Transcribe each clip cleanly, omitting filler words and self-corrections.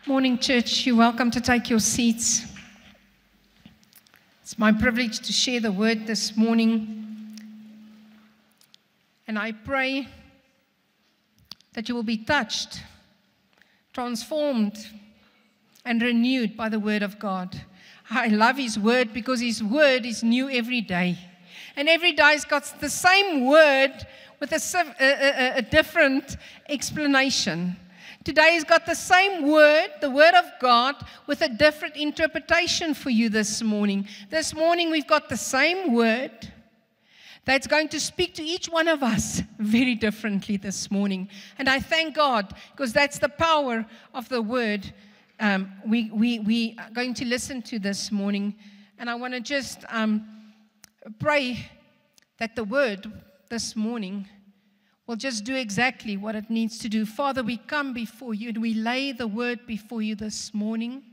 Morning, church. You're welcome to take your seats. It's my privilege to share the word this morning. And I pray that you will be touched, transformed, and renewed by the word of God. I love His word because His word is new every day. And every day He's got the same word with a different explanation. Today He's got the same word, the word of God, with a different interpretation for you this morning. This morning we've got the same word that's going to speak to each one of us very differently this morning. And I thank God because that's the power of the word we are going to listen to this morning. And I want to just pray that the word this morning will just do exactly what it needs to do. Father, we come before you and we lay the word before you this morning.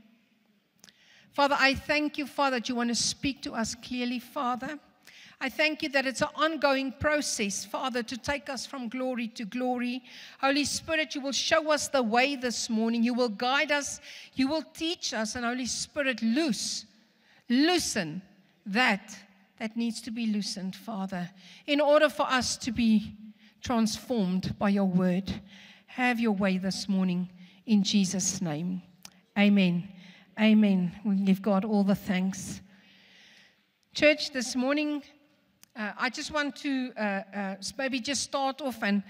Father, I thank you, Father, that you want to speak to us clearly, Father. I thank you that it's an ongoing process, Father, to take us from glory to glory. Holy Spirit, you will show us the way this morning. You will guide us. You will teach us. And Holy Spirit, loosen that needs to be loosened, Father, in order for us to be transformed by your word. Have your way this morning in Jesus' name. Amen. Amen. We give God all the thanks. Church, this morning, I just want to maybe just start off and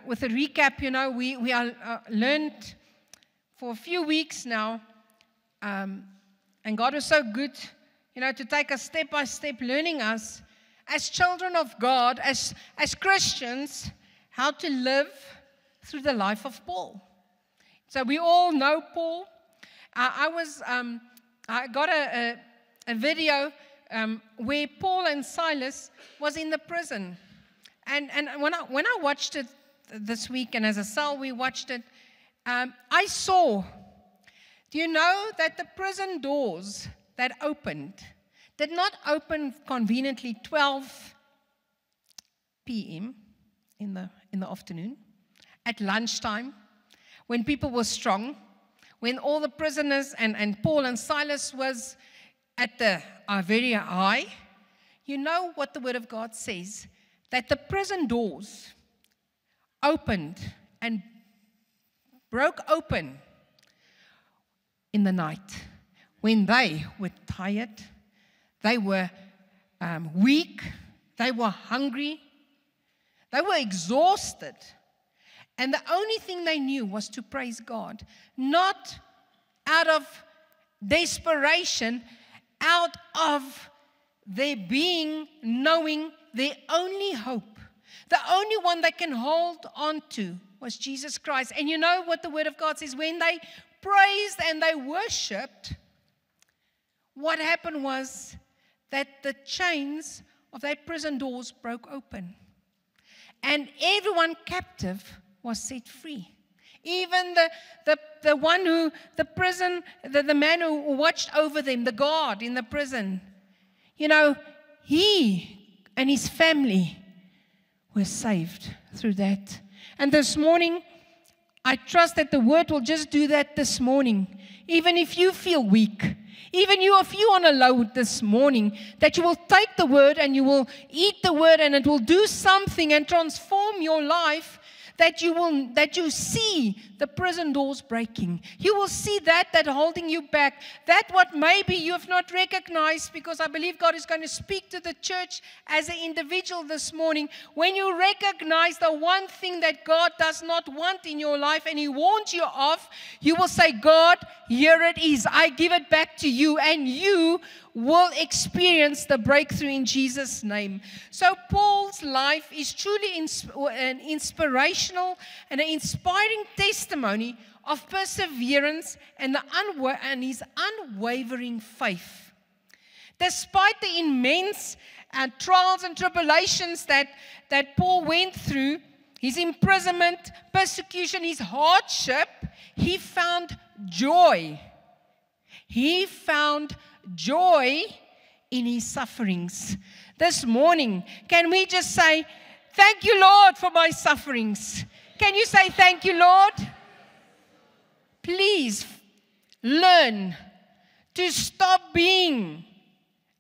with a recap. You know, we are learned for a few weeks now, and God was so good, you know, to take us step by step, learning us as children of God, as Christians, how to live through the life of Paul. So we all know Paul. I got a video where Paul and Silas was in the prison, and when I watched it this week, and as a cell we watched it, I saw. Do you know that the prison doors that opened did not open conveniently 12 p.m. in the afternoon, at lunchtime, when people were strong, when all the prisoners and Paul and Silas was at the very high? You know what the Word of God says, that the prison doors opened and broke open in the night when they were tired. They were weak, they were hungry, they were exhausted. And the only thing they knew was to praise God. Not out of desperation, out of their being, knowing their only hope. The only one they can hold on to was Jesus Christ. And you know what the Word of God says? When they praised and they worshipped, what happened was that the chains of their prison doors broke open. And everyone captive was set free. Even the one who, the man who watched over them, the guard in the prison, you know, he and his family were saved through that. And this morning, I trust that the word will just do that this morning. Even if you feel weak, even if you're on a low this morning, that you will take the word and you will eat the word and it will do something and transform your life, that you see the prison doors breaking. You will see that holding you back, that what maybe you have not recognized, because I believe God is going to speak to the church as an individual this morning. When you recognize the one thing that God does not want in your life and He warns you of, you will say, God, here it is. I give it back to you, and you will experience the breakthrough in Jesus' name. So Paul's life is truly an inspirational and an inspiring testimony of perseverance and his unwavering faith. Despite the immense trials and tribulations that Paul went through, his imprisonment, persecution, his hardship, he found joy. He found joy in his sufferings. This morning, can we just say, thank you, Lord, for my sufferings? Can you say, thank you, Lord? Please learn to stop being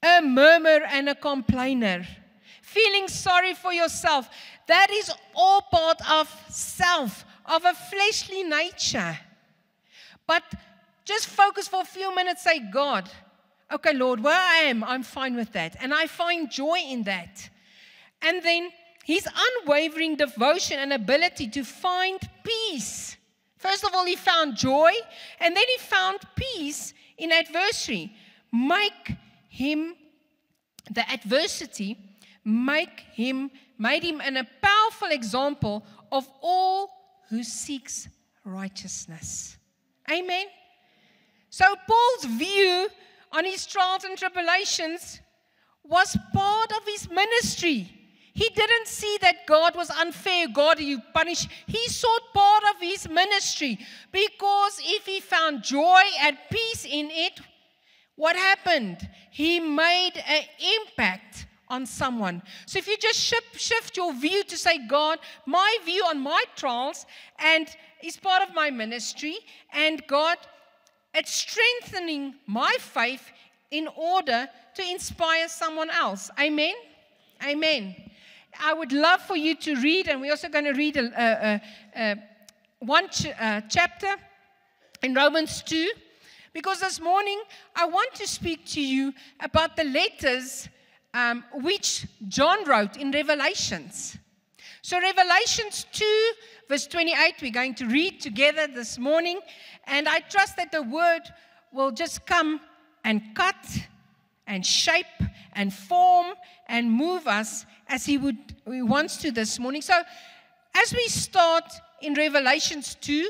a murmurer and a complainer, feeling sorry for yourself. That is all part of self, of a fleshly nature. But just focus for a few minutes, say, God, okay, Lord, where I am, I'm fine with that. And I find joy in that. And then his unwavering devotion and ability to find peace. First of all, he found joy, and then he found peace in adversity. The adversity made him a powerful example of all who seeks righteousness. Amen. So Paul's view on his trials and tribulations was part of his ministry. He didn't see that God was unfair, God, you punish. He saw part of his ministry, because if he found joy and peace in it, what happened? He made an impact on someone. So if you just shift your view to say, God, my view on my trials and is part of my ministry, and God, it's strengthening my faith in order to inspire someone else. Amen? Amen. I would love for you to read, and we're also going to read one chapter in Romans 2, because this morning I want to speak to you about the letters which John wrote in Revelations. So Revelations 2, verse 28, we're going to read together this morning, and I trust that the word will just come and cut and shape and form and move us as he wants to this morning. So as we start in Revelations 2,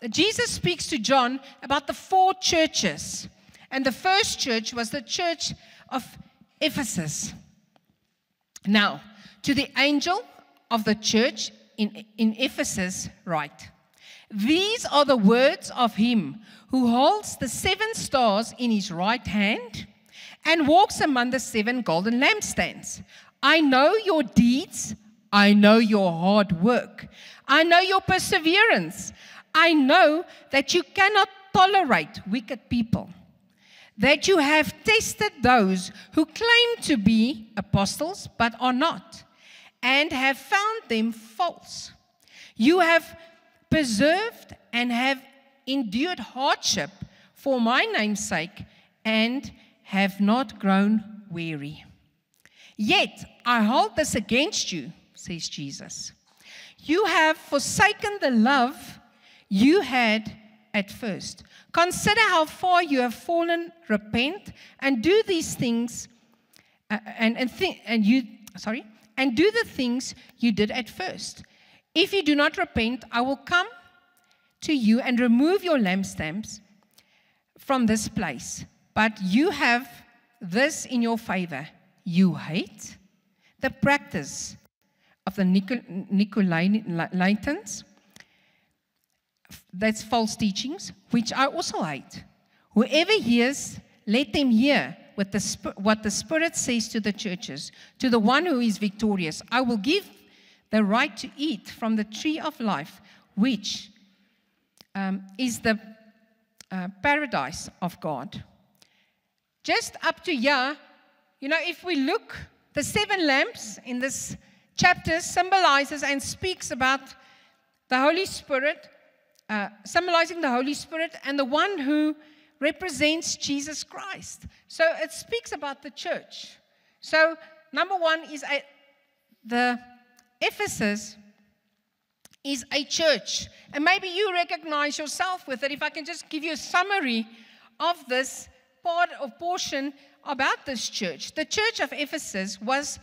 Jesus speaks to John about the 4 churches. And the first church was the church of Ephesus. Now, to the angel of the church in Ephesus write, these are the words of him who holds the 7 stars in his right hand and walks among the 7 golden lampstands. I know your deeds. I know your hard work. I know your perseverance. I know that you cannot tolerate wicked people, that you have tested those who claim to be apostles but are not, and have found them false. You have preserved and have endured hardship for my name's sake, and have not grown weary. Yet I hold this against you, says Jesus. You have forsaken the love you had at first. Consider how far you have fallen. Repent and do these things, and do the things you did at first. If you do not repent, I will come to you and remove your lampstands from this place. But you have this in your favor. You hate the practice of the Nicolaitans, that's false teachings, which I also hate. Whoever hears, let them hear what the Spirit says to the churches. To the one who is victorious, I will give the right to eat from the tree of life, which is the paradise of God. Just up to here, if we look, the 7 lamps in this chapter symbolizes and speaks about the Holy Spirit, symbolizing the Holy Spirit and the one who represents Jesus Christ. So it speaks about the church. So number 1 is the Ephesus is a church. And maybe you recognize yourself with it. If I can just give you a summary of this part or portion about this church. The church of Ephesus was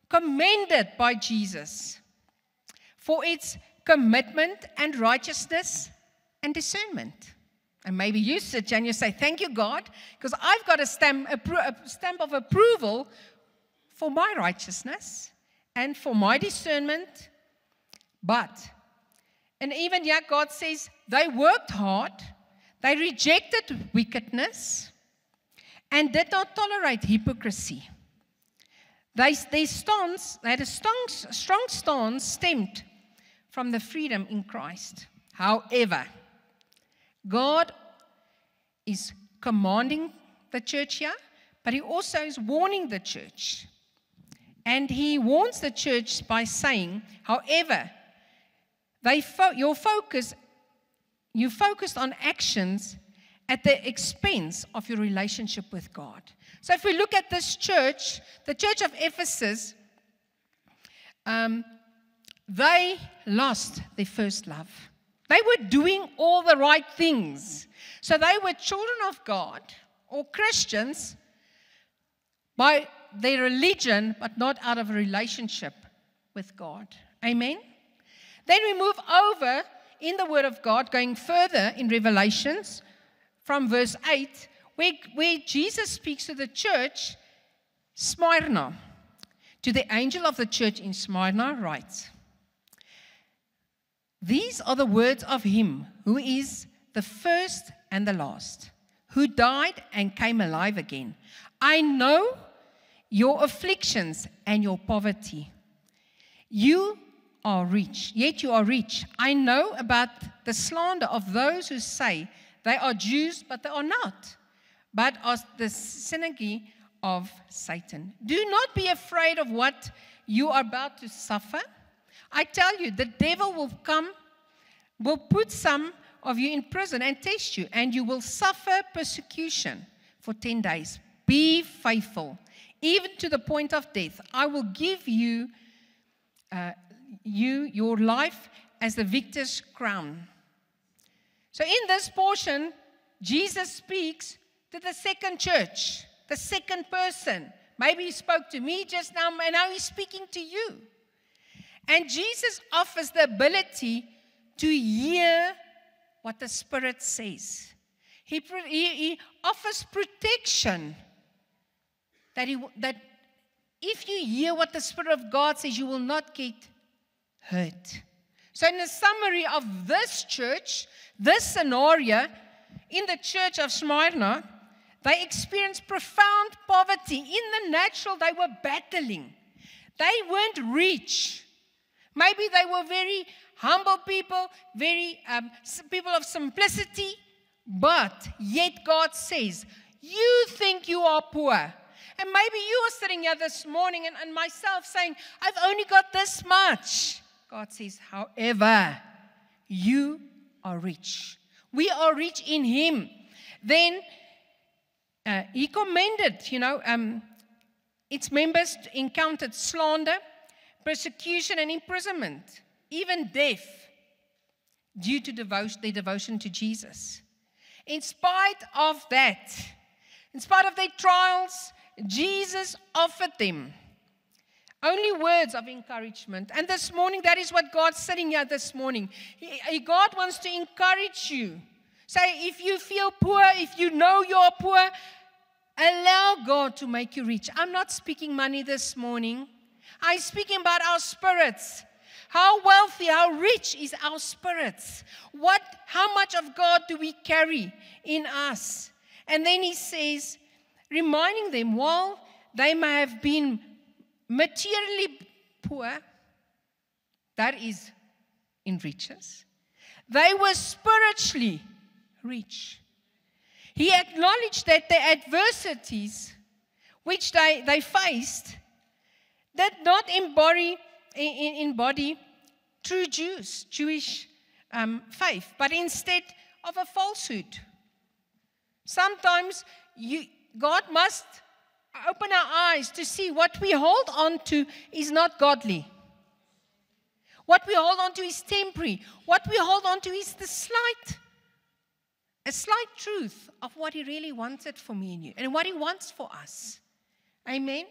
commended by Jesus for its commitment and righteousness and discernment. And maybe you sit here and you say, thank you, God, because I've got a stamp of approval for my righteousness and for my discernment. And even yet God says they worked hard, they rejected wickedness, and did not tolerate hypocrisy. Their stance, they had a strong stance stemmed from the freedom in Christ. However, God is commanding the church here, but he also is warning the church. And he warns the church by saying, however, you focused on actions at the expense of your relationship with God. So if we look at this church, the church of Ephesus, they lost their first love. They were doing all the right things. So they were children of God or Christians by their religion, but not out of a relationship with God. Amen? Then we move over in the Word of God, going further in Revelations from verse 8, where Jesus speaks to the church, Smyrna. To the angel of the church in Smyrna writes, these are the words of him who is the first and the last, who died and came alive again. I know your afflictions and your poverty. You are rich, yet you are rich. I know about the slander of those who say they are Jews, but they are not, but are the synagogue of Satan. Do not be afraid of what you are about to suffer. I tell you, the devil will put some of you in prison and test you, and you will suffer persecution for 10 days. Be faithful, even to the point of death. I will give you your life as the victor's crown. So in this portion, Jesus speaks to the second church, the second person. Maybe he spoke to me just now, and now he's speaking to you. And Jesus offers the ability to hear what the Spirit says. He offers protection that if you hear what the Spirit of God says, you will not get hurt. So in the summary of this church, this scenario, in the church of Smyrna, they experienced profound poverty. In the natural, they were battling. They weren't rich. Maybe they were very humble people, very people of simplicity, but yet God says, you think you are poor. And maybe you are sitting here this morning and myself saying, I've only got this much. God says, however, you are rich. We are rich in Him. Then He commended, its members encountered slander, persecution, and imprisonment, even death, due to their devotion to Jesus. In spite of that, in spite of their trials, Jesus offered them only words of encouragement. And this morning, that is what God's sitting here this morning. God wants to encourage you. Say, if you feel poor, if you know you're poor, allow God to make you rich. I'm not speaking money this morning. I'm speaking about our spirits. How wealthy, how rich is our spirits? How much of God do we carry in us? And then he says, reminding them, while they may have been materially poor, that is in riches, they were spiritually rich. He acknowledged that the adversities which they faced did not embody true Jewish faith, but instead of a falsehood. Sometimes God must open our eyes to see what we hold on to is not godly. What we hold on to is temporary. What we hold on to is a slight truth of what He really wanted for me and you, and what He wants for us. Amen?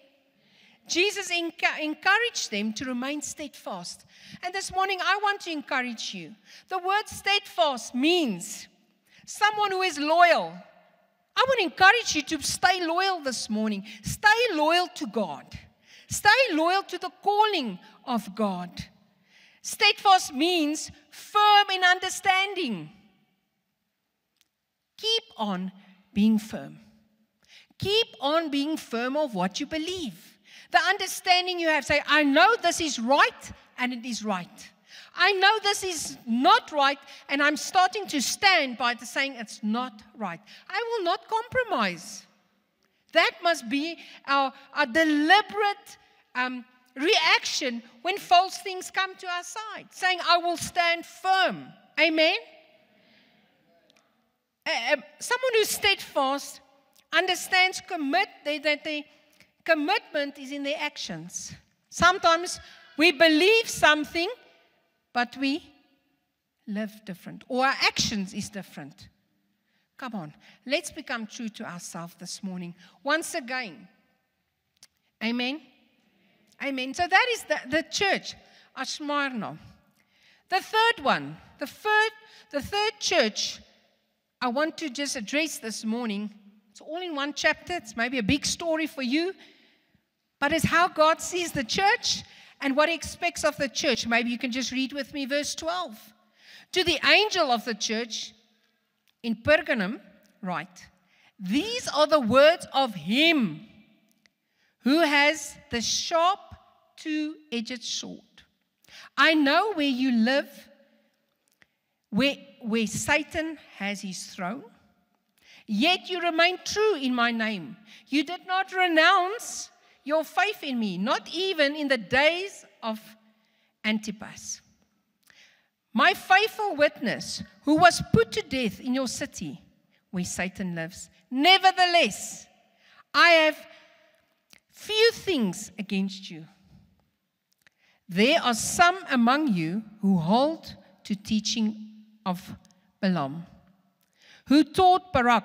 Jesus encouraged them to remain steadfast. And this morning, I want to encourage you. The word steadfast means someone who is loyal. I want to encourage you to stay loyal this morning. Stay loyal to God. Stay loyal to the calling of God. Steadfast means firm in understanding. Keep on being firm. Keep on being firm of what you believe. The understanding you have, say, I know this is right and it is right. I know this is not right, and I'm starting to stand by the saying it's not right. I will not compromise. That must be our deliberate reaction when false things come to our side, saying, I will stand firm. Amen? Someone who's steadfast understands that the commitment is in their actions. Sometimes we believe something, but we live different, or our actions is different. Come on, let's become true to ourselves this morning. Once again, amen? Amen. So that is the church of Smyrna. The third one, the third church I want to just address this morning. It's all in one chapter. It's maybe a big story for you, but it's how God sees the church and what He expects of the church. Maybe you can just read with me verse 12. To the angel of the church in Pergamum, write, these are the words of Him who has the sharp two-edged sword. I know where you live, where Satan has his throne, yet you remain true in my name. You did not renounce your faith in me, not even in the days of Antipas, my faithful witness, who was put to death in your city where Satan lives. Nevertheless, I have few things against you. There are some among you who hold to teaching of Balaam, who taught Barak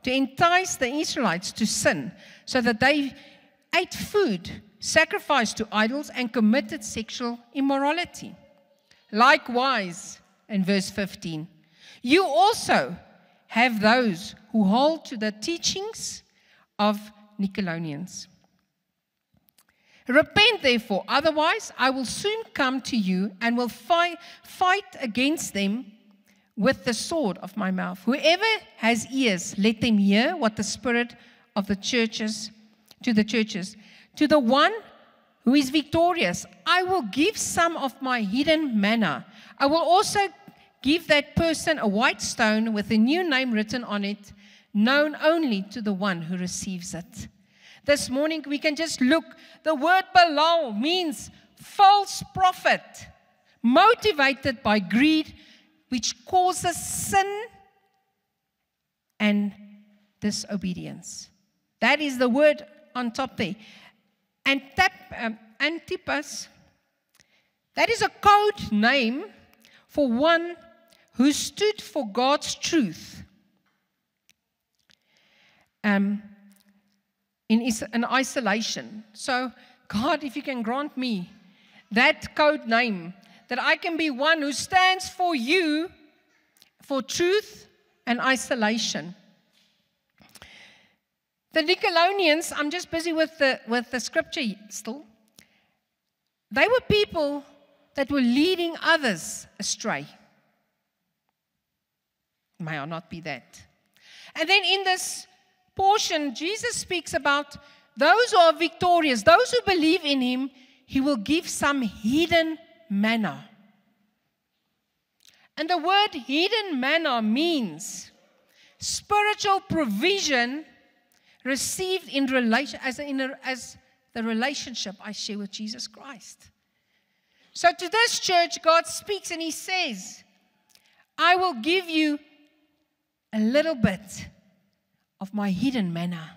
to entice the Israelites to sin, so that they ate food sacrificed to idols and committed sexual immorality. Likewise, in verse 15, you also have those who hold to the teachings of Nicolaitans. Repent, therefore, otherwise I will soon come to you and will fight against them with the sword of my mouth. Whoever has ears, let them hear what the Spirit of the churches, to the churches. To the one who is victorious, I will give some of my hidden manna. I will also give that person a white stone with a new name written on it, known only to the one who receives it. This morning we can just look. The word Balaam means false prophet, motivated by greed, which causes sin and disobedience. That is the word on top there. Antipas, that is a code name for one who stood for God's truth in isolation. So, God, if you can grant me that code name, that I can be one who stands for you, for truth and isolation. The Nicolaitans, I'm just busy with the scripture still. They were people that were leading others astray. May I not be that? And then in this portion, Jesus speaks about those who are victorious, those who believe in Him, He will give some hidden manna. And the word hidden manna means spiritual provision received in relation as the relationship I share with Jesus Christ. So to this church, God speaks and He says, I will give you a little bit of my hidden manna.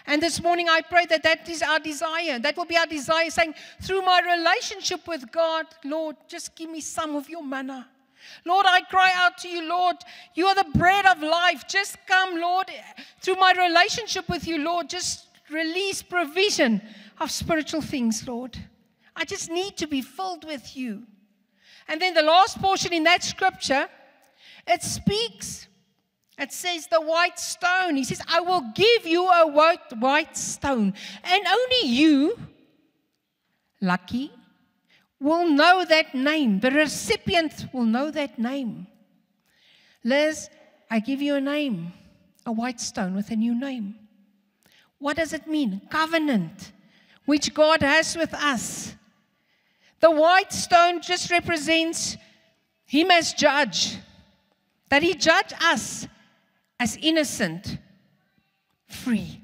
And this morning I pray that is our desire. That will be our desire, saying, through my relationship with God, Lord, just give me some of your manna. Lord, I cry out to you, Lord, you are the bread of life. Just come, Lord, through my relationship with you, Lord, just release provision of spiritual things, Lord. I just need to be filled with you. And then the last portion in that scripture, it speaks. It says the white stone. He says, I will give you a white stone. And only you, lucky, will know that name. The recipient will know that name. Liz, I give you a name, a white stone with a new name. What does it mean? Covenant, which God has with us. The white stone just represents Him as judge, that He judged us as innocent, free.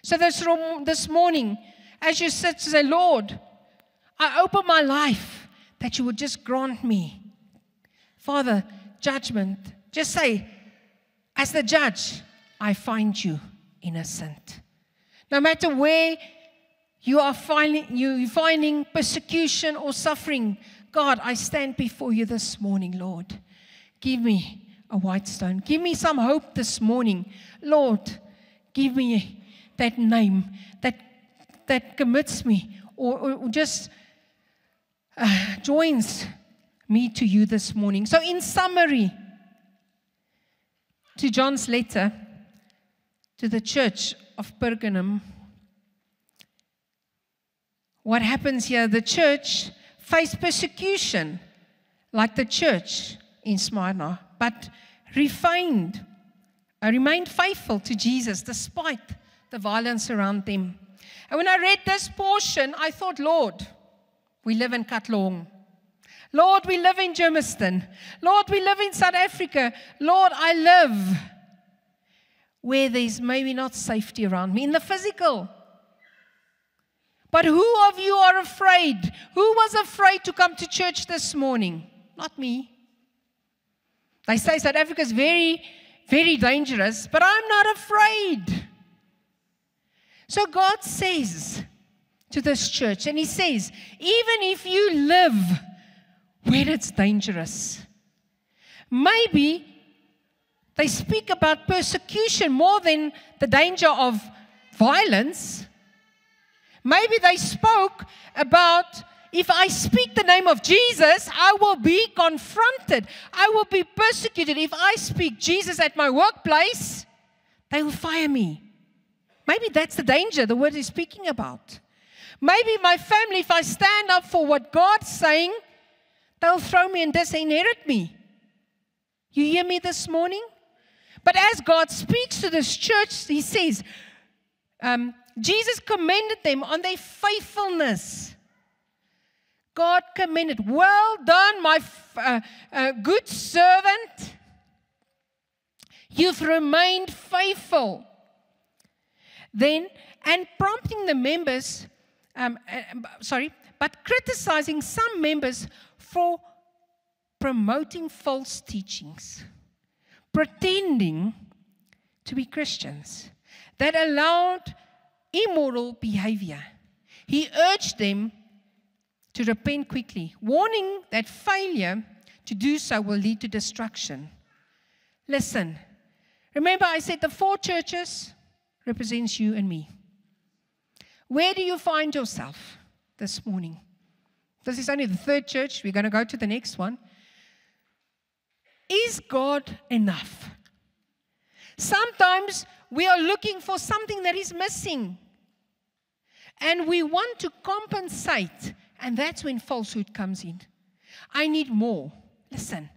So this morning, as you sit to say, Lord, I open my life that you would just grant me, Father, judgment. Just say, as the judge, I find you innocent. No matter where you are finding persecution or suffering, God, I stand before you this morning, Lord. Give me a white stone. Give me some hope this morning. Lord, give me that name that commits me or just joins me to you this morning. So in summary, to John's letter to the church of Pergamum, what happens here? The church faced persecution like the church in Smyrna, but remained faithful to Jesus despite the violence around them. And when I read this portion, I thought, Lord, we live in Katlehong. Lord, we live in Germiston. Lord, we live in South Africa. Lord, I live where there's maybe not safety around me in the physical. But who of you are afraid? Who was afraid to come to church this morning? Not me. They say South Africa is very, very dangerous, but I'm not afraid. So God says to this church, and He says, even if you live where it's dangerous, maybe they speak about persecution more than the danger of violence. Maybe they spoke about, if I speak the name of Jesus, I will be confronted. I will be persecuted. If I speak Jesus at my workplace, they will fire me. Maybe that's the danger the word is speaking about. Maybe my family, if I stand up for what God's saying, they'll throw me and disinherit me. You hear me this morning? But as God speaks to this church, He says, Jesus commended them on their faithfulness. God commended, well done, my good servant. You've remained faithful. Then, and prompting the members, but criticizing some members for promoting false teachings, pretending to be Christians that allowed immoral behavior. He urged them to repent quickly, warning that failure to do so will lead to destruction. Listen, remember I said the 4 churches represents you and me. Where do you find yourself this morning? This is only the 3rd church. We're going to go to the next one. Is God enough? Sometimes we are looking for something that is missing. And we want to compensate. And that's when falsehood comes in. I need more. Listen,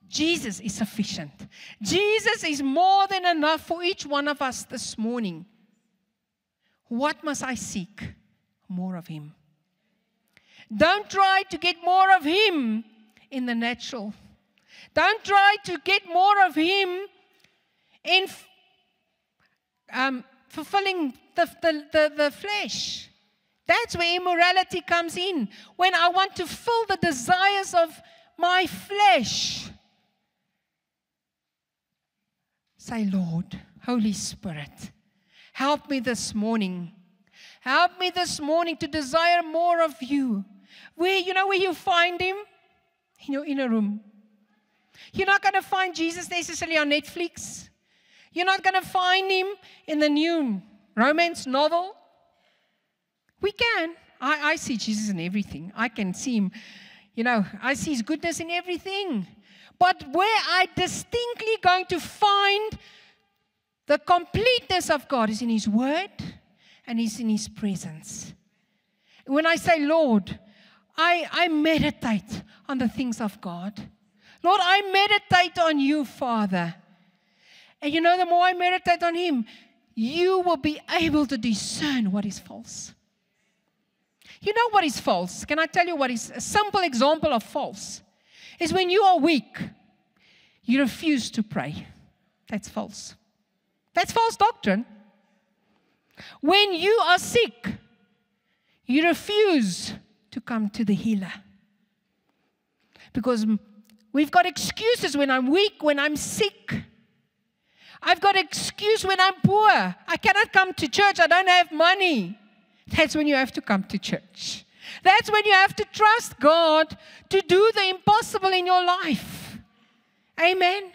Jesus is sufficient. Jesus is more than enough for each one of us this morning. What must I seek? More of Him. Don't try to get more of Him in the natural. Don't try to get more of Him in fulfilling the flesh. That's where immorality comes in. When I want to fill the desires of my flesh. Say, Lord, Holy Spirit, help me this morning. Help me this morning to desire more of you. Where you find Him? In your inner room. You're not going to find Jesus necessarily on Netflix. You're not going to find Him in the new romance novel. We can. I see Jesus in everything. I can see Him. I see His goodness in everything. But where I distinctly going to find the completeness of God is in His Word and is in His presence. When I say, Lord, I meditate on the things of God. Lord, I meditate on you, Father. And the more I meditate on Him, you will be able to discern what is false. You know what is false? Can I tell you what is a simple example of false? Is when you are weak, you refuse to pray. That's false. That's false doctrine. When you are sick, you refuse to come to the healer. Because we've got excuses when I'm weak, when I'm sick. I've got an excuse when I'm poor. I cannot come to church. I don't have money. That's when you have to come to church. That's when you have to trust God to do the impossible in your life. Amen?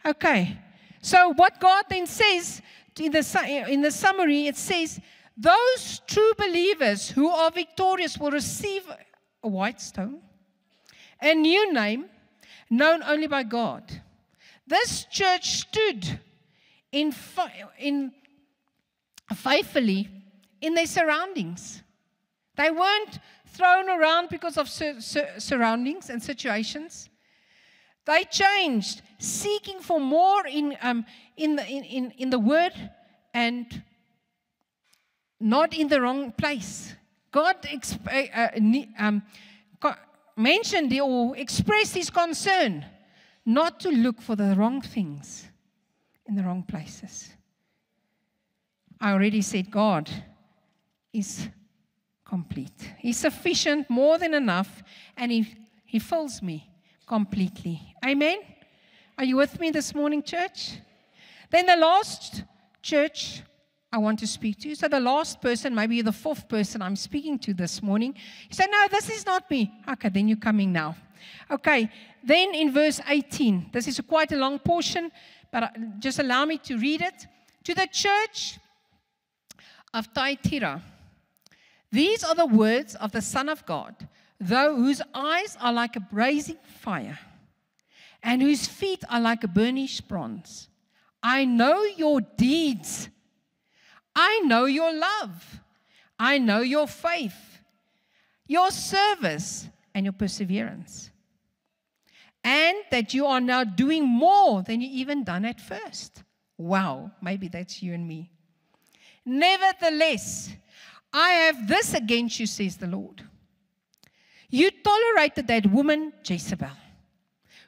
Okay. So what God then says, in the summary, it says, those true believers who are victorious will receive a white stone, a new name, known only by God. This church stood faithfully in their surroundings. They weren't thrown around because of surroundings and situations. They changed, seeking for more in the Word and not in the wrong place. God mentioned or expressed His concern not to look for the wrong things in the wrong places. I already said God is complete. He's sufficient, more than enough, and He fills me completely. Amen? Are you with me this morning, church? Then the last church I want to speak to. So the last person, maybe the fourth person I'm speaking to this morning, you say, no, this is not me. Okay, then you're coming now. Okay, then in verse 18, this is quite a long portion, but just allow me to read it. To the church of Thyatira, these are the words of the Son of God, whose eyes are like a blazing fire, and whose feet are like a burnished bronze. I know your deeds. I know your love. I know your faith, your service, and your perseverance. And that you are now doing more than you even done at first. Wow, maybe that's you and me. Nevertheless, I have this against you, says the Lord. You tolerated that woman, Jezebel,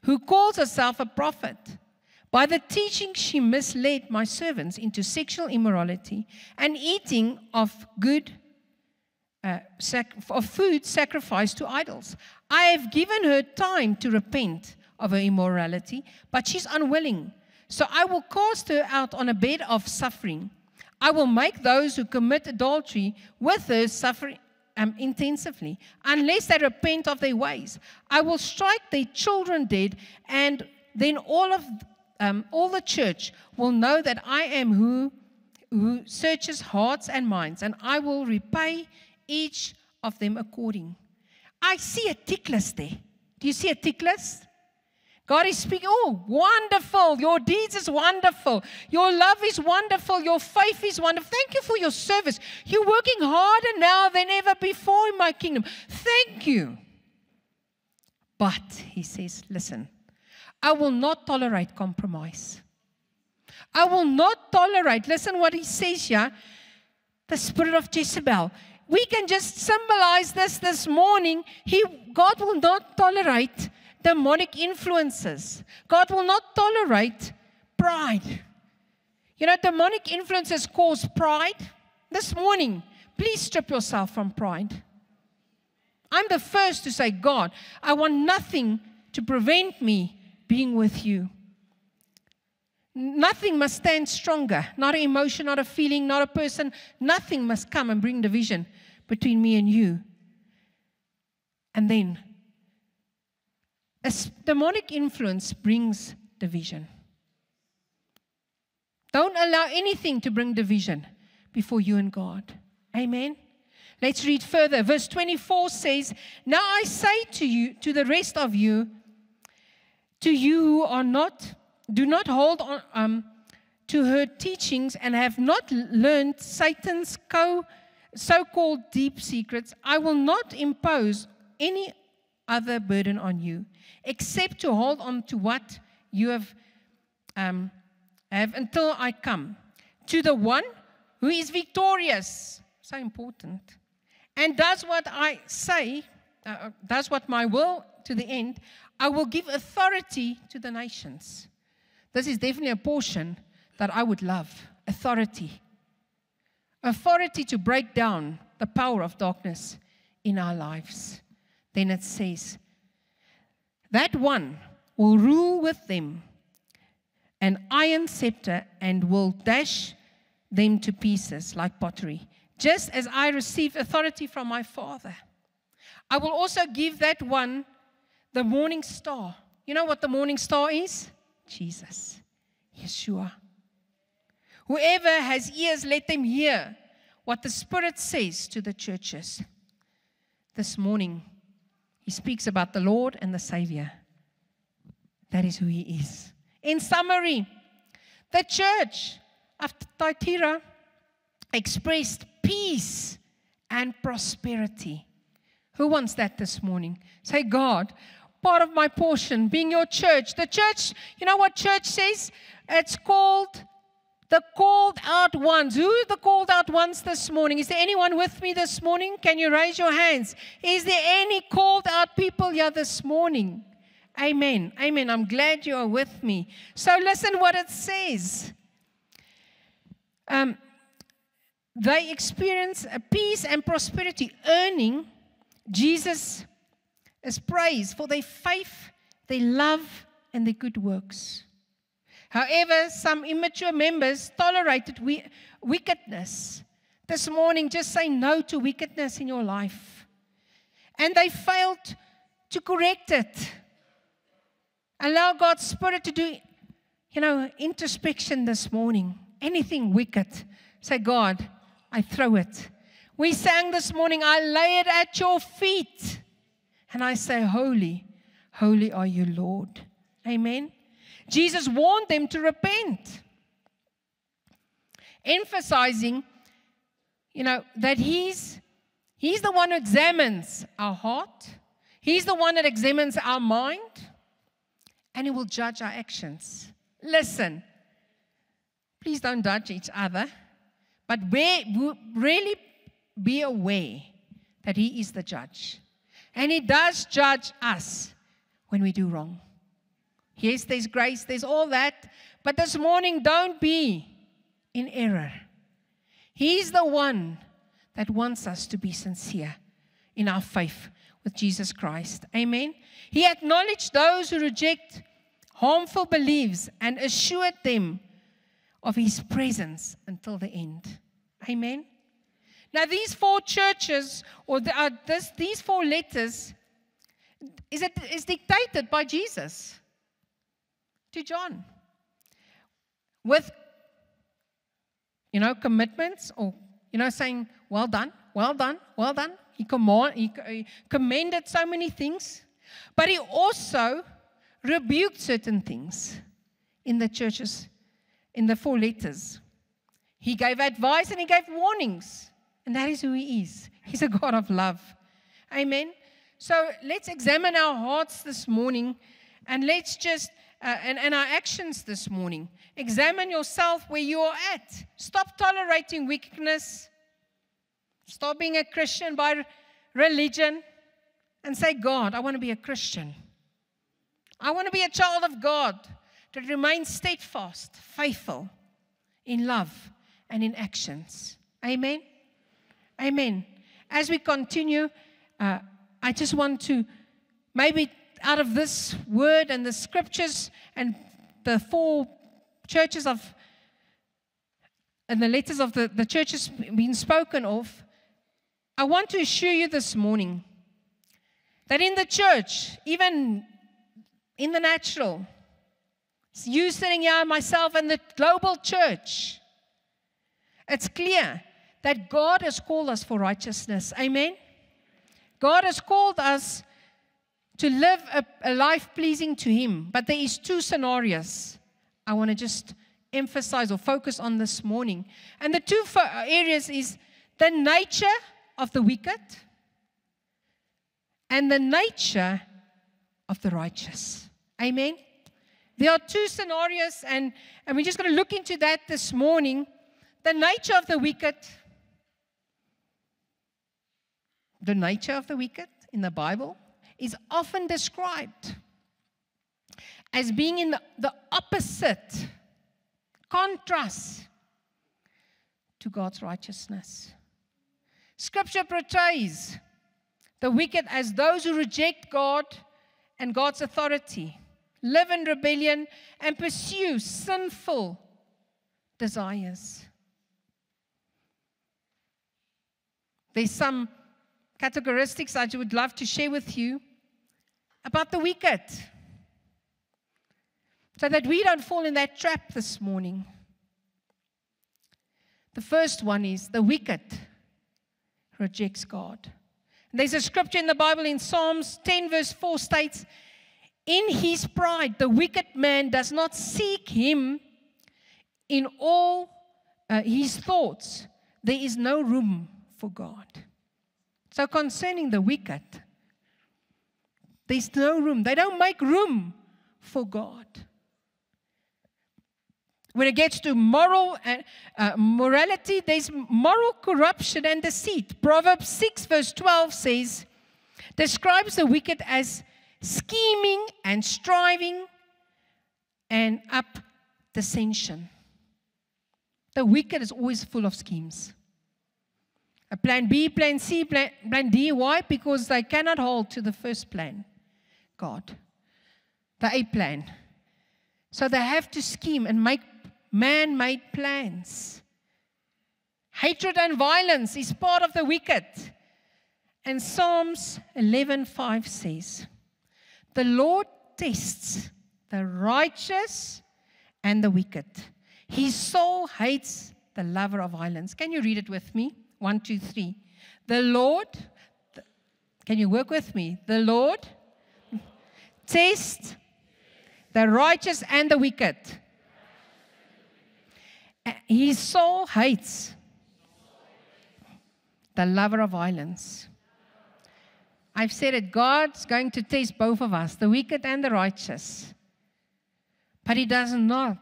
who calls herself a prophet. By the teaching, she misled my servants into sexual immorality and eating of food sacrificed to idols. I have given her time to repent of her immorality, but she's unwilling. So I will cast her out on a bed of suffering. I will make those who commit adultery with her suffer intensively, unless they repent of their ways. I will strike their children dead, and then all the church will know that I am who searches hearts and minds, and I will repay each of them according. I see a tick list there. Do you see a tick list? God is speaking, oh, wonderful. Your deeds is wonderful. Your love is wonderful. Your faith is wonderful. Thank you for your service. You're working harder now than ever before in my kingdom. Thank you. But, he says, listen, I will not tolerate compromise. I will not tolerate, listen what he says here, the spirit of Jezebel. We can just symbolize this morning. God will not tolerate demonic influences. God will not tolerate pride. You know, demonic influences cause pride. This morning, please strip yourself from pride. I'm the first to say, God, I want nothing to prevent me being with you. Nothing must stand stronger. Not an emotion, not a feeling, not a person. Nothing must come and bring division between me and you. And then, a demonic influence brings division. Don't allow anything to bring division before you and God. Amen. Let's read further. Verse 24 says, now I say to you, to the rest of you, to you who are do not hold on to her teachings and have not learned Satan's so-called deep secrets, I will not impose any other burden on you, except to hold on to what you have until I come. To the one who is victorious, so important, and does what I say, does what my will to the end, I will give authority to the nations. This is definitely a portion that I would love. Authority. Authority to break down the power of darkness in our lives. Then it says, that one will rule with them an iron scepter and will dash them to pieces like pottery. Just as I received authority from my Father, I will also give that one the morning star. You know what the morning star is? Jesus, Yeshua. Whoever has ears, let them hear what the Spirit says to the churches. This morning, he speaks about the Lord and the Savior. That is who he is. In summary, the church of Thyatira expressed peace and prosperity. Who wants that this morning? Say, God, part of my portion being your church. The church, you know what church says? It's called the called out ones. Who are the called out ones this morning? Is there anyone with me this morning? Can you raise your hands? Is there any called out people here this morning? Amen. Amen. I'm glad you are with me. So listen what it says. They experience a peace and prosperity, earning Jesus' praise for their faith, their love, and their good works. However, some immature members tolerated wickedness. This morning, just say no to wickedness in your life. And they failed to correct it. Allow God's Spirit to do, introspection this morning. Anything wicked, say, God, I throw it. We sang this morning, I lay it at your feet. And I say, holy, holy are you, Lord. Amen. Jesus warned them to repent, emphasizing, that He's the one who examines our heart. He's the one that examines our mind, and He will judge our actions. Listen, please don't judge each other, but really be aware that He is the judge. And He does judge us when we do wrong. Yes, there's grace, there's all that. But this morning, don't be in error. He's the one that wants us to be sincere in our faith with Jesus Christ. Amen. He acknowledged those who reject harmful beliefs and assured them of His presence until the end. Amen. Now, these four churches, these four letters, is dictated by Jesus to John with, commitments or, saying, well done, well done, well done. He commended so many things, but He also rebuked certain things in the churches, in the four letters. He gave advice and He gave warnings, and that is who He is. He's a God of love. Amen. So let's examine our hearts this morning, and let's just and our actions this morning. Examine yourself where you are at. Stop tolerating wickedness. Stop being a Christian by religion, and say, God, I want to be a Christian. I want to be a child of God that remains steadfast, faithful in love and in actions. Amen. Amen. As we continue, I just want to maybe out of this word and the scriptures and the four churches and the letters of the churches being spoken of, I want to assure you this morning that in the church, even in the natural, you sitting here, myself, and the global church, it's clear that God has called us for righteousness. Amen? God has called us to live a life pleasing to Him. But there is two scenarios I want to just emphasize or focus on this morning. And the two areas is the nature of the wicked and the nature of the righteous. Amen? There are two scenarios, and we're just going to look into that this morning. The nature of the wicked. the nature of the wicked in the Bible is often described as being in the opposite, contrast to God's righteousness. Scripture portrays the wicked as those who reject God and God's authority, live in rebellion, and pursue sinful desires. There's some characteristics I would love to share with you about the wicked, so that we don't fall in that trap this morning. The first one is the wicked rejects God. There's a scripture in the Bible in Psalms 10 verse 4 states, in his pride, the wicked man does not seek him. In all his thoughts, there is no room for God. So concerning the wicked, there's no room. They don't make room for God. When it gets to morality, there's moral corruption and deceit. Proverbs 6 verse 12 says, describes the wicked as scheming and striving and up dissension. The wicked is always full of schemes. A plan B, plan C, plan D. Why? Because they cannot hold to the first plan, God, the A plan. So they have to scheme and make man-made plans. Hatred and violence is part of the wicked. And Psalms 11:5 says, the Lord tests the righteous and the wicked. His soul hates the lover of violence. Can you read it with me? 1, 2, 3. The Lord, can you work with me? The Lord tests the righteous and the wicked. His soul hates the lover of violence. I've said it, God's going to test both of us, the wicked and the righteous. But He does not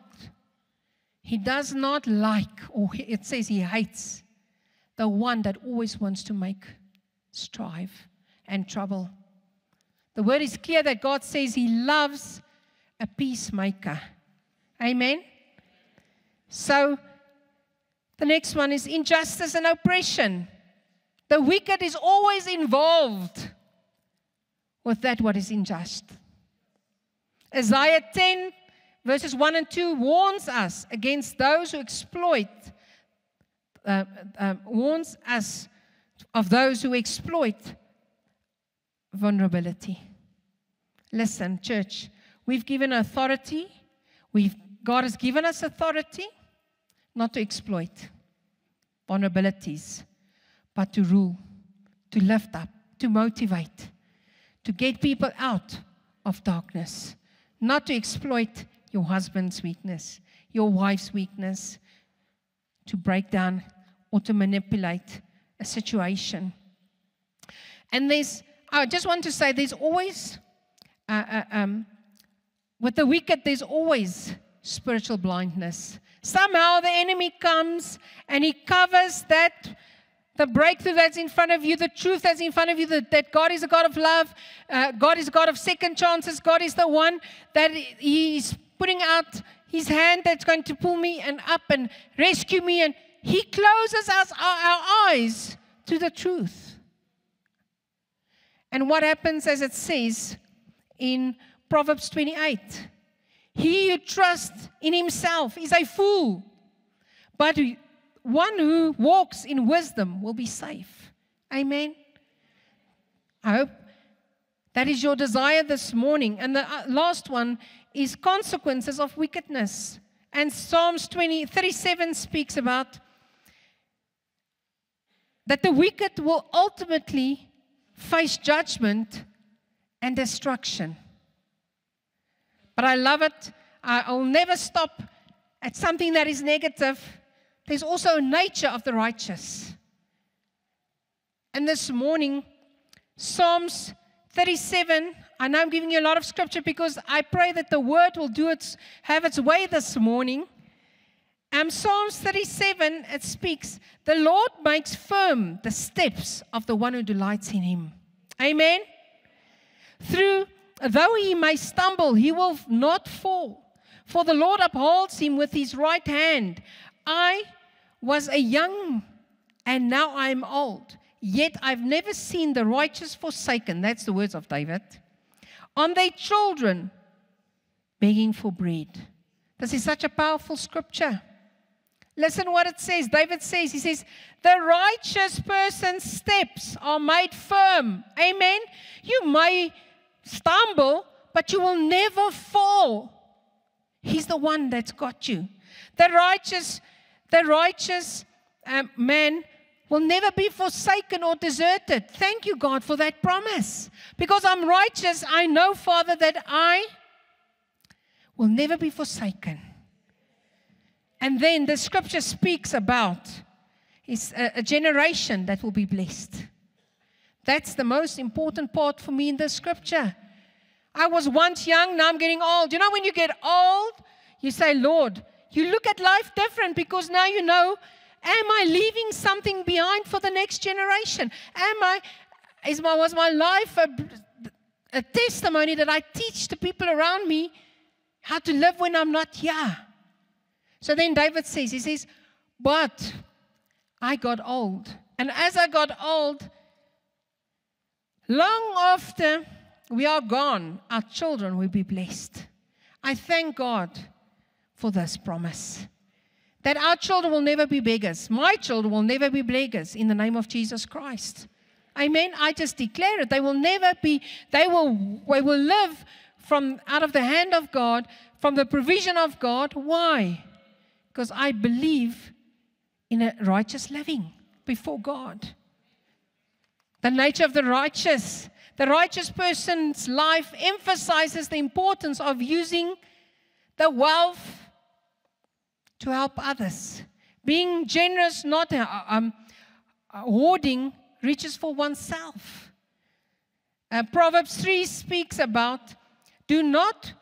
like, or it says He hates, the one that always wants to make strife and trouble. The word is clear that God says He loves a peacemaker. Amen? So, the next one is injustice and oppression. The wicked is always involved with that what is unjust. Isaiah 10, verses 1 and 2 warns us against those who exploit, warns us of those who exploit vulnerability. Listen, church, we've given authority. God has given us authority not to exploit vulnerabilities, but to rule, to lift up, to motivate, to get people out of darkness, not to exploit your husband's weakness, your wife's weakness, to break down or to manipulate a situation. And I just want to say, there's always, with the wicked, there's always spiritual blindness. Somehow the enemy comes and he covers that, the breakthrough that's in front of you, the truth that's in front of you, that God is a God of love, God is a God of second chances, God is the one that He's putting out His hand that's going to pull me and up and rescue me, and He closes our eyes to the truth. And what happens, as it says in Proverbs 28, he who trusts in himself is a fool, but one who walks in wisdom will be safe. Amen. I hope that is your desire this morning. And the last one is consequences of wickedness. And Psalms 37 speaks about that the wicked will ultimately face judgment and destruction. But I love it. I'll never stop at something that is negative. There's also a nature of the righteous. And this morning, Psalms 37, I know I'm giving you a lot of scripture because I pray that the word will have its way this morning. Psalms 37, it speaks, the Lord makes firm the steps of the one who delights in him. Amen. Though he may stumble, he will not fall. For the Lord upholds him with his right hand. I was a young, and now I am old. Yet I've never seen the righteous forsaken. That's the words of David. On their children begging for bread. This is such a powerful scripture. Listen what it says. David says, he says, the righteous person's steps are made firm. Amen. You may stumble, but you will never fall. He's the one that's got you. The righteous man will never be forsaken or deserted. Thank you, God, for that promise. Because I'm righteous, I know, Father, that I will never be forsaken. And then the scripture speaks about a generation that will be blessed. That's the most important part for me in the scripture. I was once young, now I'm getting old. You know, when you get old, you say, Lord, you look at life different because now you know, am I leaving something behind for the next generation? Was my life a testimony that I teach the people around me how to live when I'm not here? So then David says, he says, but I got old. And as I got old, long after we are gone, our children will be blessed. I thank God for this promise. That our children will never be beggars. My children will never be beggars in the name of Jesus Christ. Amen. I just declare it. They will never be, they will live from out of the hand of God, from the provision of God. Why? Because I believe in a righteous living before God. The nature of the righteous person's life emphasizes the importance of using the wealth to help others. Being generous, not hoarding riches for oneself. Proverbs 3 speaks about, do not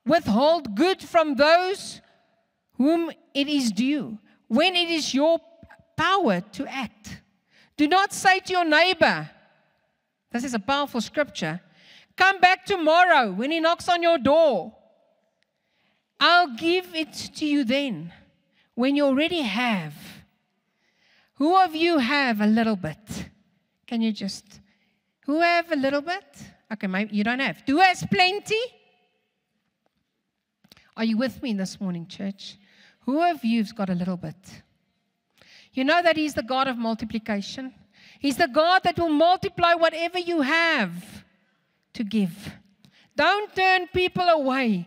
withhold good from those whom it is due, when it is your power to act. Do not say to your neighbor, this is a powerful scripture, come back tomorrow when he knocks on your door. I'll give it to you then, when you already have. Who of you have a little bit? Can you just, who have a little bit? Okay, maybe you don't have. Who has plenty? Are you with me this morning, church? Who of you's got a little bit? You know that He's the God of multiplication. He's the God that will multiply whatever you have to give. Don't turn people away.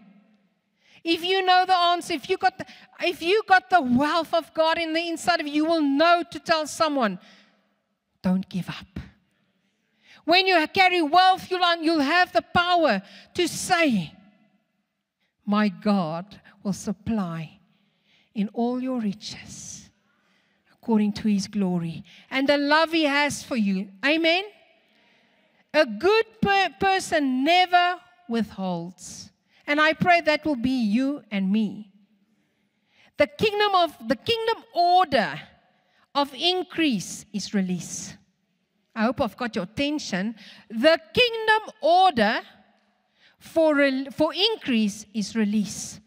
If you know the answer, if you got the wealth of God in the inside of you, you will know to tell someone, don't give up. When you carry wealth, you'll have the power to say, my God will supply in all your riches according to His glory and the love He has for you. Amen? A good person never withholds. And I pray that will be you and me. The kingdom order of increase is release. I hope I've got your attention. The kingdom order for increase is release.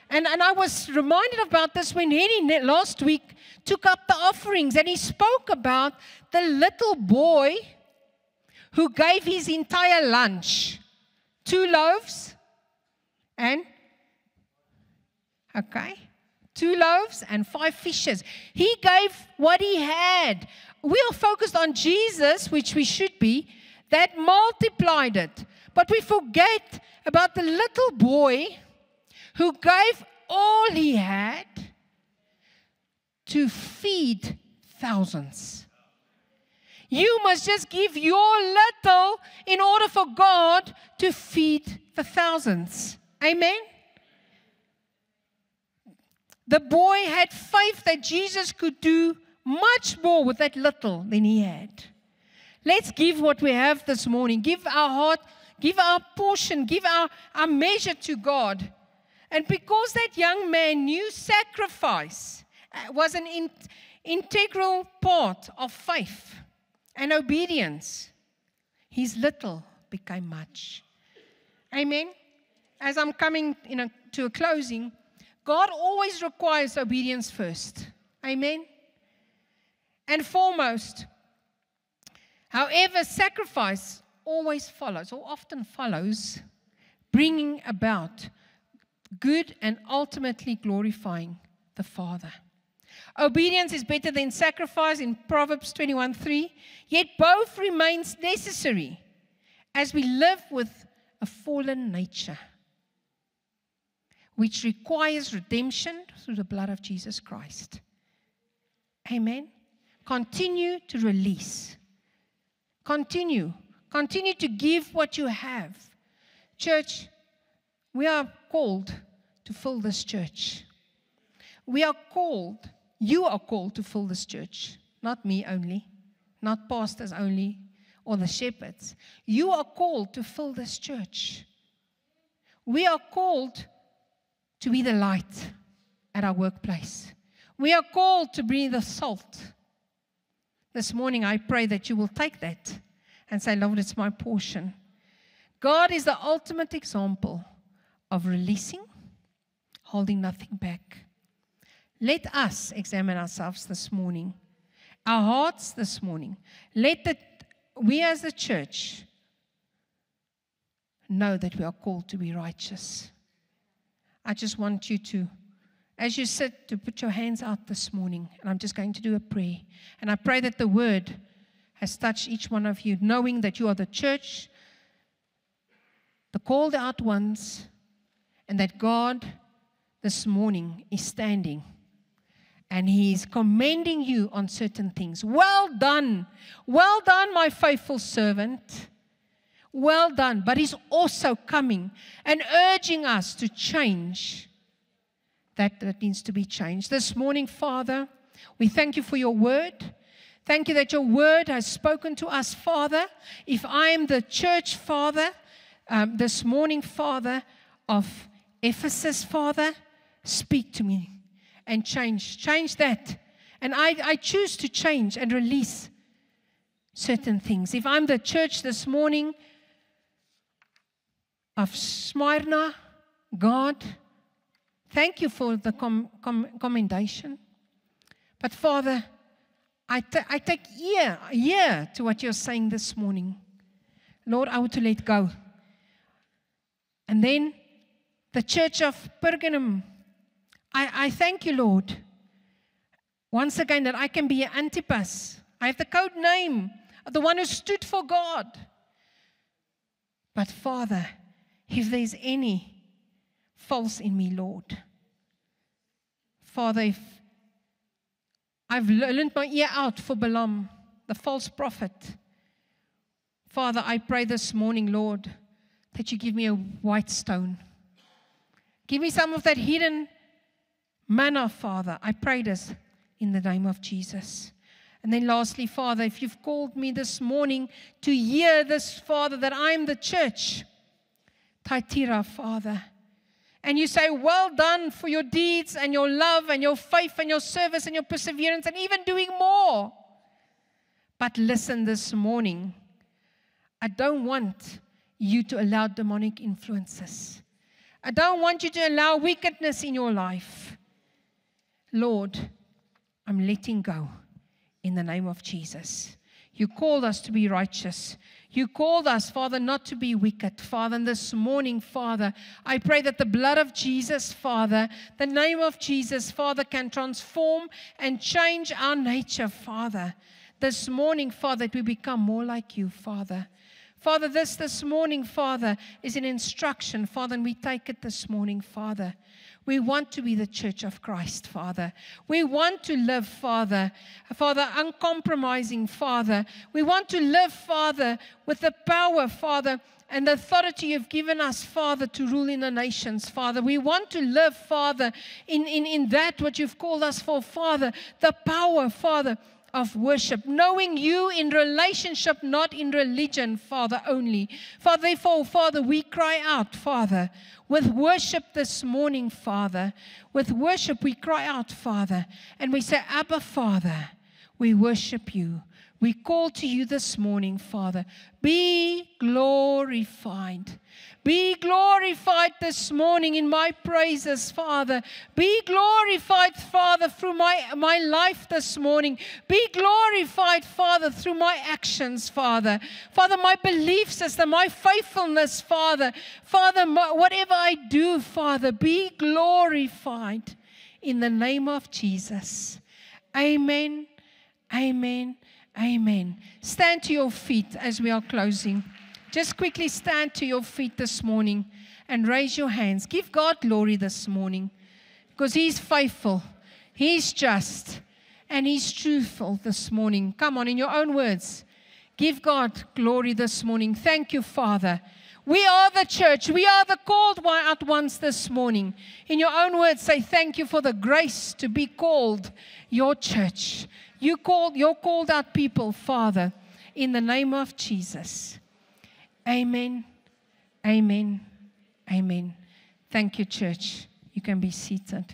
And I was reminded about this when Henny last week took up the offerings, and he spoke about the little boy who gave his entire lunch. 2 loaves and 2 loaves and 5 fishes. He gave what he had. We are focused on Jesus, which we should be, that multiplied it. But we forget about the little boy who gave all he had to feed thousands. You must just give your little in order for God to feed the thousands. Amen? The boy had faith that Jesus could do much more with that little than he had. Let's give what we have this morning. Give our heart, give our portion, give our measure to God. And because that young man knew sacrifice was an integral part of faith and obedience, his little became much. Amen. As I'm coming to a closing, God always requires obedience first. Amen. And foremost, however, sacrifice always follows, or often follows, bringing about good and ultimately glorifying the Father. Obedience is better than sacrifice in Proverbs 21:3, yet both remains necessary as we live with a fallen nature, which requires redemption through the blood of Jesus Christ. Amen. Continue to release. Continue to give what you have. Church, we are called to fill this church. You are called to fill this church. Not me only, not pastors only, or the shepherds. You are called to fill this church. We are called to be the light at our workplace. We are called to be the salt. This morning I pray that you will take that and say, Lord, it's my portion. God is the ultimate example of releasing, holding nothing back. Let us examine ourselves this morning, our hearts this morning. We as the church know that we are called to be righteous. I just want you to, as you sit, to put your hands out this morning, and I'm just going to do a prayer. And I pray that the word has touched each one of you, knowing that you are the church, the called out ones, and that God this morning is standing and He is commending you on certain things. Well done, my faithful servant. Well done. But He's also coming and urging us to change that needs to be changed. This morning, Father, we thank you for your word. Thank you that your word has spoken to us, Father. If I am the church, Father, this morning, Father, of Ephesus, Father, speak to me and change that. And I choose to change and release certain things. If I'm the church this morning of Smyrna, God, thank you for the commendation. But Father, I take ear to what you're saying this morning. Lord, I want to let go. And then the church of Pergamum, I thank you, Lord, once again that I can be an Antipas. I have the code name of the one who stood for God. But Father, if there's any false in me, Lord, Father, if I've learned my ear out for Balaam, the false prophet, Father, I pray this morning, Lord, that you give me a white stone. Give me some of that hidden manna, Father. I pray this in the name of Jesus. And then lastly, Father, if you've called me this morning to hear this, Father, that I'm the church, Thyatira, Father, and you say, well done for your deeds and your love and your faith and your service and your perseverance and even doing more. But listen this morning, I don't want you to allow demonic influences. I don't want you to allow wickedness in your life. Lord, I'm letting go in the name of Jesus. You called us to be righteous. You called us, Father, not to be wicked. Father, and this morning, Father, I pray that the blood of Jesus, Father, the name of Jesus, Father, can transform and change our nature, Father. This morning, Father, that we become more like you, Father. Father, this morning, Father, is an instruction, Father, and we take it this morning, Father. We want to be the church of Christ, Father. We want to live, Father, uncompromising, Father. We want to live, Father, with the power, Father, and the authority you've given us, Father, to rule in the nations, Father. We want to live, Father, in that what you've called us for, Father, the power, Father, of worship, knowing you in relationship, not in religion, Father, only. Father, therefore, Father, we cry out, Father, with worship this morning, Father. With worship, we cry out, Father, and we say, Abba, Father, we worship you. We call to you this morning, Father. Be glorified. Be glorified this morning in my praises, Father. Be glorified, Father, through my life this morning. Be glorified, Father, through my actions, Father. Father, my belief system, my faithfulness, Father. Father, whatever I do, Father, be glorified in the name of Jesus. Amen. Amen. Amen. Stand to your feet as we are closing. Just quickly stand to your feet this morning and raise your hands. Give God glory this morning because He's faithful, He's just, and He's truthful this morning. Come on, in your own words, give God glory this morning. Thank you, Father. We are the church. We are the called out ones this morning. In your own words, say thank you for the grace to be called your church. You're called out people, Father, in the name of Jesus. Amen. Amen. Amen. Thank you, church. You can be seated.